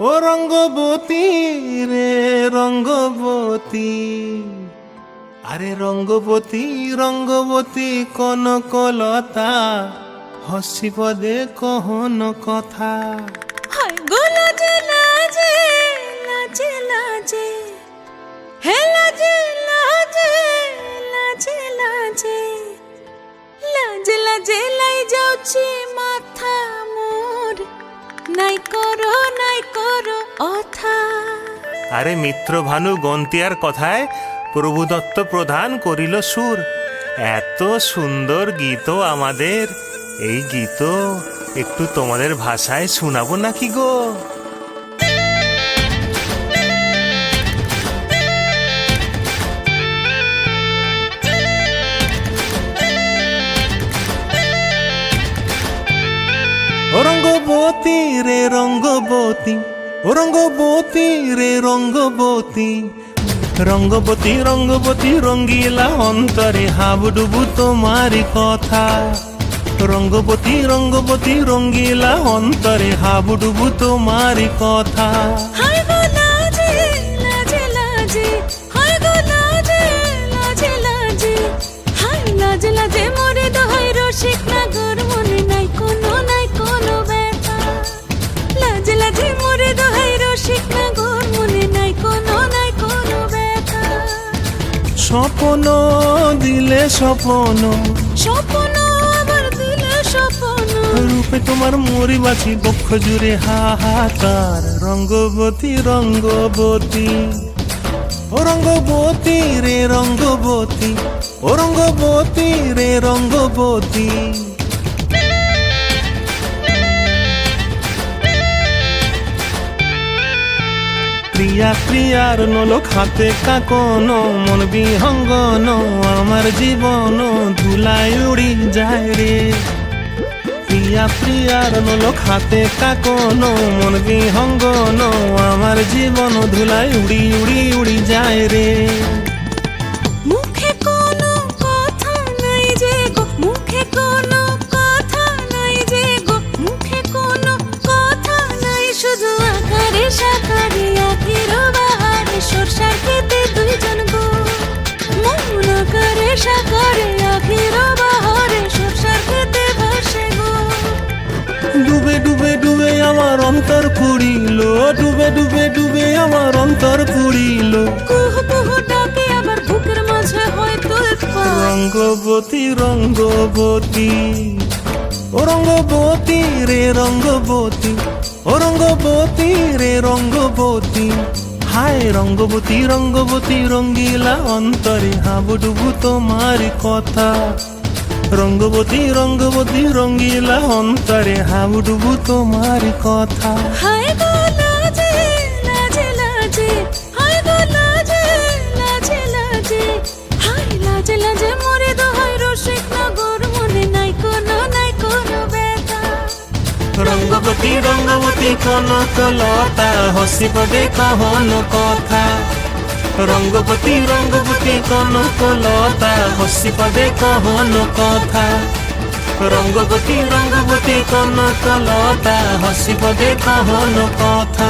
ও রঙ্গবতী রে রঙ্গবতী, আরে রঙ্গবতী রঙ্গবতী কনকলতা, হসি পদে কহন কথা। হায় গো লাজে লাজে লাজে লাজে, হে লাজে লাজে লাজে লাজে, লাজে লাজে লাই যাଉଛି মাথা মোর, নাই করো অথা। আরে মিত্র ভানু গন্তিয়ার কথায় প্রভুদত্ত প্রধান করিল সুর। এত সুন্দর গীত আমাদের, এই গীত একটু তোমাদের ভাষায় শোনাবো নাকি গো? ও রঙ্গবতী রে রঙ্গবতী, ও রঙ্গবতী রে রঙ্গবতী, রঙ্গবতী রঙ্গবতী রঙ্গিলা অন্তরে হাবুডুবু তোমারি কথা। রঙ্গবতী রঙ্গবতী রঙ্গিলা অন্তরে হাবুডুবু তোমারি কথা। হায় গো লাজে লাজে লাজে, হায় গো লাজে লাজে লাজে, হায় লাজে লাজে মোরে দোহাই রসিক নাগর, মনে নাই কোনো ব্যথা। লাজে লাজে মোরে দোহাই রসিক নাগর, মনে নাই কোনো ব্যথা। স্বপ্ন দিলে স্বপ্ন, স্বপ্ন আবার দিলে স্বপ্ন, রূপে তোমার মরি বাছি বক্ষ জুড়ে হাহাকার। রঙ্গবতী রঙ্গবতী, ও রঙ্গবতী রে রঙ্গবতী, ও রঙ্গবতী রে রঙ্গবতী। প্রিয়া প্রিয়ার নলক হাতে কাকন, মন বিহঙ্গন আমার জীবন ধুলায় উড়ি যায় রে। প্রিয়া প্রিয়ার নলক হাতে কাকন, মন বিহঙ্গন আমার জীবন ধুলায় উড়ি উড়ি উড়ি যায় রে। মুখে কোনো কথা নাই যে গো, মুখে কোনো কথা নাই যে গো, মুখে কোনো কথা নাই, শুধু আকারে সাকারে আখির বাহারে সরষার খেতে দুইজন গো। মন আকারে সাকারে আখির বাহারে সরষার খেতে ভাসে গো। ডুবে ডুবে ডুবে আমার অন্তর পুড়িল, ডুবে ডুবে ডুবে আমার অন্তর পুড়িল। কুহ কুহ ডাকে আবার বুকের মাঝে হয় তুলপা। রঙ্গবতী রঙ্গবতী, ও রঙ্গবতী রে রঙ্গবতী, ও রঙ্গবতী রে রঙ্গবতী। হায় রঙ্গবতী রঙ্গবতী রঙ্গিলা অন্তরে হাবুডুবু তোমার কথা। রঙ্গবতী রঙ্গবতী রঙ্গিলা অন্তরে হাবুডুবু তোমার কথা। হায় গো লাজে লাজে লাজে, হায় গো লাজে লাজে লাজে, হায় লাজে লাজে মোরে দোহাই রসিক নগর, মনে নাই কোনো ব্যথা। রঙ্গবতী রঙ্গবতী কনকলতা, হসি পদে কহন কথা। রঙ্গবতী রঙ্গবতী কনকলতা, হসি পদে কহন কথা। রঙ্গবতী রঙ্গবতী কনকলতা, হসি পদে কহন কথা।